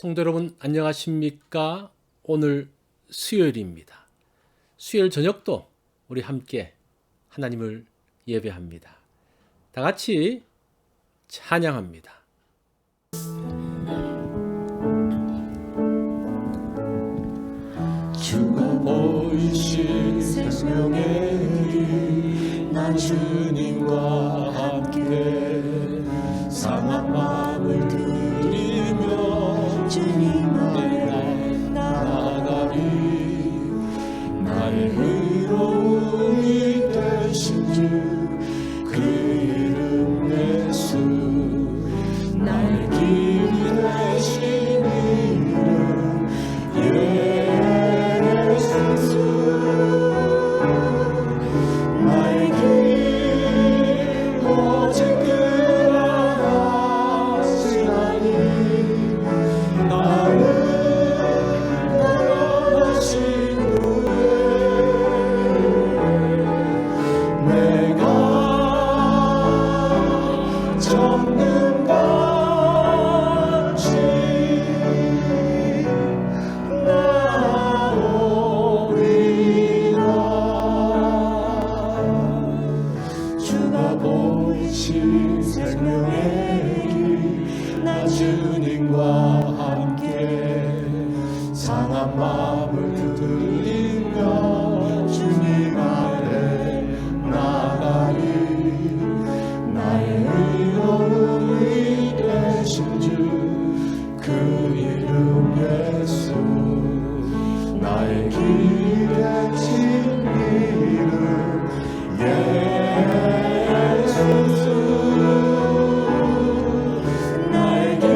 성도 여러분 안녕하십니까? 오늘 수요일입니다. 수요일 저녁도 우리 함께 하나님을 예배합니다. 다 같이 찬양합니다. 주가 보이신 생명의 길, 난 주님과 함께 상한 마음을 드리며 주님 앞에 나아가리. 나의 의로움이 되신 주 그 이름 예수, 나의 길이 되신 이름 예수. 나의 길 오직 그 하나시라니. 나를 걸어가신 후에 내가 정금 같이 나오리라. 주가 보이신 생명의 길, 나 주님과 함께 상한 마음을 들리며 주님 아래 나가리. 나의 의로움이 되신 주 그 이름 예수, 나의 길이 되신 이름 예수. 나의 길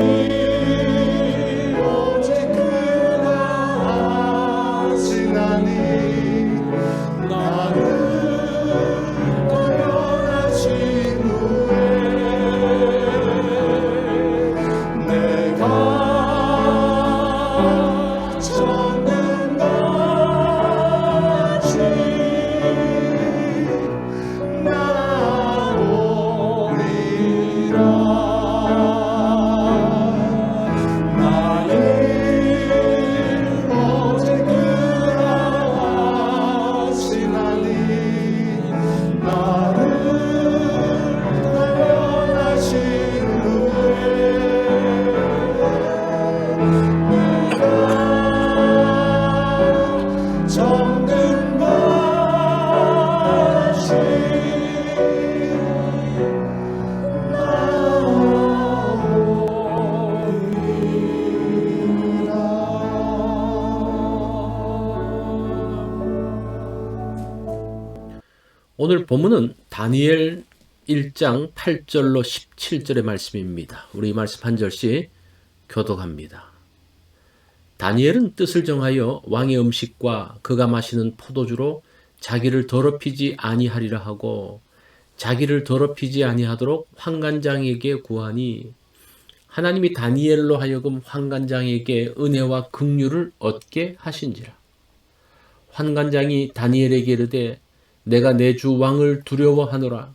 오직 그가 하시나니. 나를 걸어가신 후에 내가 정금같이 나오리라. 나의 오직 그가 하시나니. 나를 걸어가신 후에 내가 정금같이 오늘 본문은 다니엘 1장 8절로 17절의 말씀입니다. 우리 이 말씀 한 절씩 교독합니다. 다니엘은 뜻을 정하여 왕의 음식과 그가 마시는 포도주로 자기를 더럽히지 아니하리라 하고 자기를 더럽히지 아니하도록 환관장에게 구하니 하나님이 다니엘로 하여금 환관장에게 은혜와 긍휼을 얻게 하신지라. 환관장이 다니엘에게 이르되 내가 내 주 왕을 두려워하노라.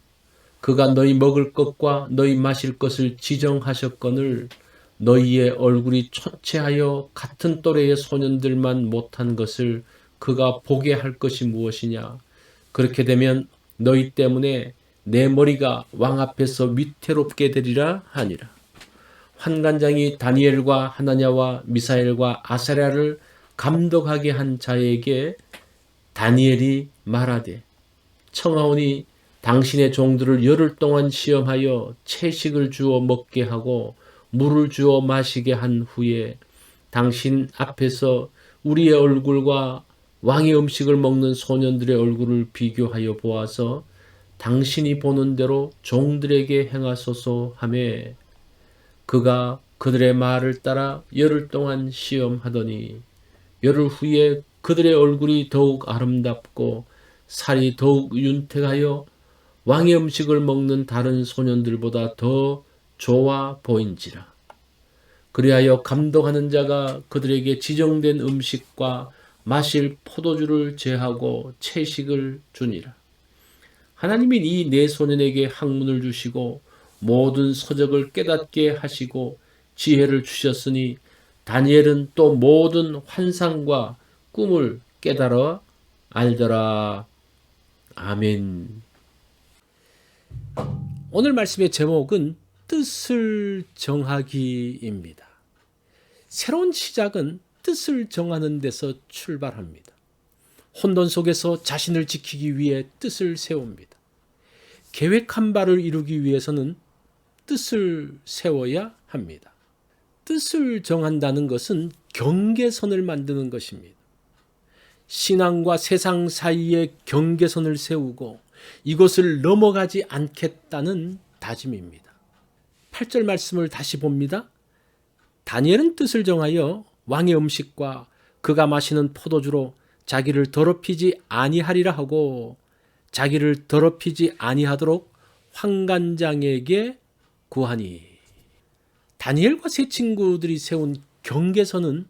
그가 너희 먹을 것과 너희 마실 것을 지정하셨거늘 너희의 얼굴이 초췌하여 같은 또래의 소년들만 못한 것을 그가 보게 할 것이 무엇이냐. 그렇게 되면 너희 때문에 내 머리가 왕 앞에서 위태롭게 되리라 하니라. 환관장이 다니엘과 하나냐와 미사엘과 아사랴를 감독하게 한 자에게 다니엘이 말하되 청하오니 당신의 종들을 열흘 동안 시험하여 채식을 주어 먹게 하고 물을 주어 마시게 한 후에 당신 앞에서 우리의 얼굴과 왕의 음식을 먹는 소년들의 얼굴을 비교하여 보아서 당신이 보는 대로 종들에게 행하소서 하매 그가 그들의 말을 따라 열흘 동안 시험하더니 열흘 후에 그들의 얼굴이 더욱 아름답고 살이 더욱 윤택하여 왕의 음식을 먹는 다른 소년들보다 더 좋아 보인지라. 그리하여 감독하는 자가 그들에게 지정된 음식과 마실 포도주를 제하고 채식을 주니라. 하나님이 이 네 소년에게 학문을 주시고 모든 서적을 깨닫게 하시고 지혜를 주셨으니 다니엘은 또 모든 환상과 꿈을 깨달아 알더라. 아멘. 오늘 말씀의 제목은 뜻을 정하기입니다. 새로운 시작은 뜻을 정하는 데서 출발합니다. 혼돈 속에서 자신을 지키기 위해 뜻을 세웁니다. 계획한 바를 이루기 위해서는 뜻을 세워야 합니다. 뜻을 정한다는 것은 경계선을 만드는 것입니다. 신앙과 세상 사이에 경계선을 세우고 이것을 넘어가지 않겠다는 다짐입니다. 8절 말씀을 다시 봅니다. 다니엘은 뜻을 정하여 왕의 음식과 그가 마시는 포도주로 자기를 더럽히지 아니하리라 하고 자기를 더럽히지 아니하도록 환관장에게 구하니. 다니엘과 세 친구들이 세운 경계선은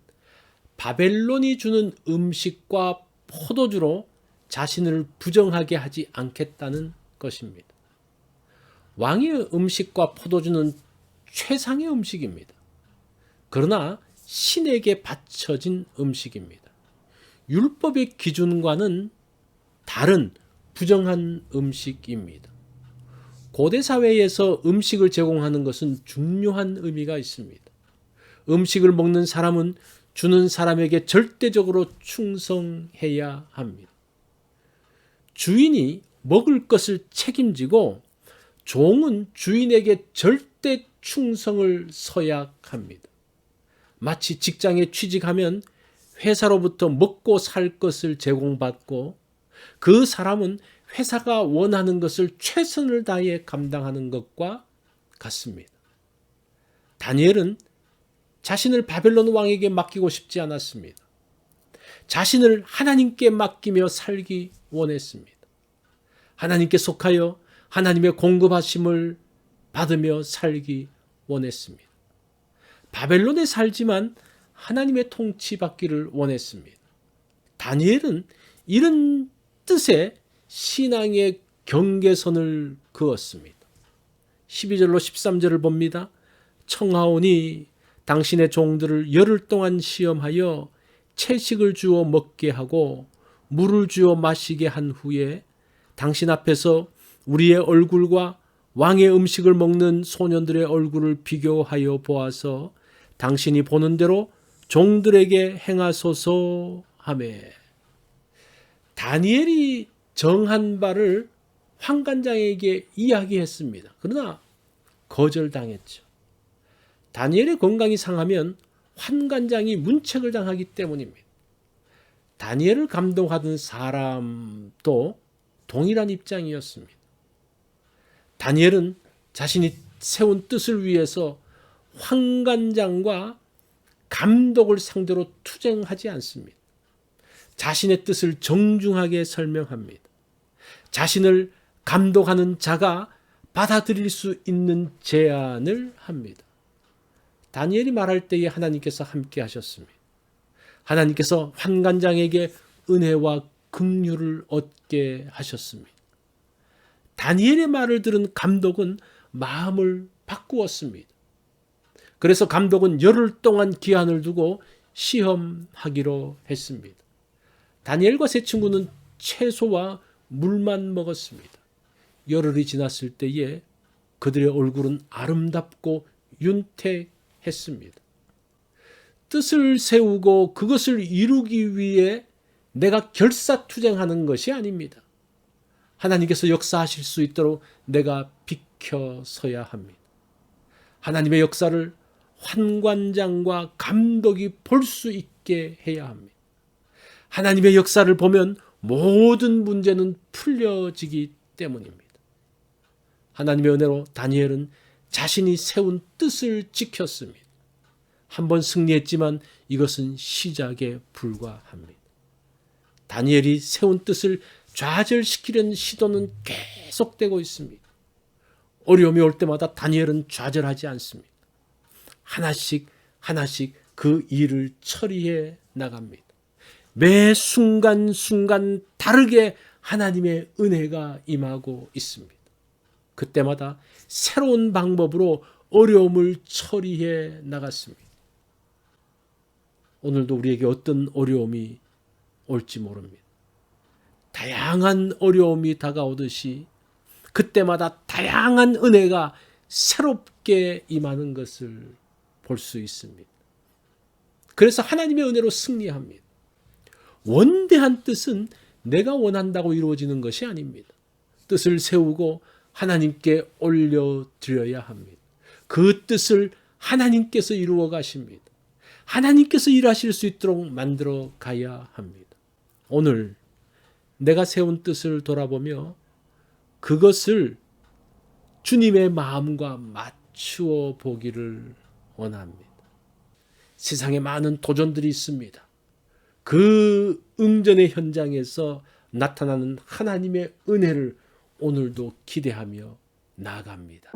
바벨론이 주는 음식과 포도주로 자신을 부정하게 하지 않겠다는 것입니다. 왕의 음식과 포도주는 최상의 음식입니다. 그러나 신에게 바쳐진 음식입니다. 율법의 기준과는 다른 부정한 음식입니다. 고대 사회에서 음식을 제공하는 것은 중요한 의미가 있습니다. 음식을 먹는 사람은 주는 사람에게 절대적으로 충성해야 합니다. 주인이 먹을 것을 책임지고 종은 주인에게 절대 충성을 서약합니다. 마치 직장에 취직하면 회사로부터 먹고 살 것을 제공받고 그 사람은 회사가 원하는 것을 최선을 다해 감당하는 것과 같습니다. 다니엘은 자신을 바벨론 왕에게 맡기고 싶지 않았습니다. 자신을 하나님께 맡기며 살기 원했습니다. 하나님께 속하여 하나님의 공급하심을 받으며 살기 원했습니다. 바벨론에 살지만 하나님의 통치받기를 원했습니다. 다니엘은 이런 뜻의 신앙의 경계선을 그었습니다. 12절로 13절을 봅니다. 청하오니 당신의 종들을 열흘 동안 시험하여 채식을 주어 먹게 하고 물을 주어 마시게 한 후에 당신 앞에서 우리의 얼굴과 왕의 음식을 먹는 소년들의 얼굴을 비교하여 보아서 당신이 보는 대로 종들에게 행하소서 하매. 다니엘이 정한 바를 환관장에게 이야기했습니다. 그러나 거절당했죠. 다니엘의 건강이 상하면 환관장이 문책을 당하기 때문입니다. 다니엘을 감동하던 사람도 동일한 입장이었습니다. 다니엘은 자신이 세운 뜻을 위해서 환관장과 감독을 상대로 투쟁하지 않습니다. 자신의 뜻을 정중하게 설명합니다. 자신을 감독하는 자가 받아들일 수 있는 제안을 합니다. 다니엘이 말할 때에 하나님께서 함께 하셨습니다. 하나님께서 환관장에게 은혜와 긍휼을 얻게 하셨습니다. 다니엘의 말을 들은 감독은 마음을 바꾸었습니다. 그래서 감독은 열흘 동안 기한을 두고 시험하기로 했습니다. 다니엘과 세 친구는 채소와 물만 먹었습니다. 열흘이 지났을 때에 그들의 얼굴은 아름답고 윤택했습니다. 뜻을 세우고 그것을 이루기 위해 내가 결사투쟁하는 것이 아닙니다. 하나님께서 역사하실 수 있도록 내가 비켜서야 합니다. 하나님의 역사를 환관장과 감독이 볼 수 있게 해야 합니다. 하나님의 역사를 보면 모든 문제는 풀려지기 때문입니다. 하나님의 은혜로 다니엘은 자신이 세운 뜻을 지켰습니다. 한번 승리했지만 이것은 시작에 불과합니다. 다니엘이 세운 뜻을 좌절시키려는 시도는 계속되고 있습니다. 어려움이 올 때마다 다니엘은 좌절하지 않습니다. 하나씩 하나씩 그 일을 처리해 나갑니다. 매 순간순간 다르게 하나님의 은혜가 임하고 있습니다. 그때마다 새로운 방법으로 어려움을 처리해 나갔습니다. 오늘도 우리에게 어떤 어려움이 올지 모릅니다. 다양한 어려움이 다가오듯이 그때마다 다양한 은혜가 새롭게 임하는 것을 볼 수 있습니다. 그래서 하나님의 은혜로 승리합니다. 원대한 뜻은 내가 원한다고 이루어지는 것이 아닙니다. 뜻을 세우고 하나님께 올려드려야 합니다. 그 뜻을 하나님께서 이루어 가십니다. 하나님께서 일하실 수 있도록 만들어 가야 합니다. 오늘 내가 세운 뜻을 돌아보며 그것을 주님의 마음과 맞추어 보기를 원합니다. 세상에 많은 도전들이 있습니다. 그 응전의 현장에서 나타나는 하나님의 은혜를 오늘도 기대하며 나아갑니다.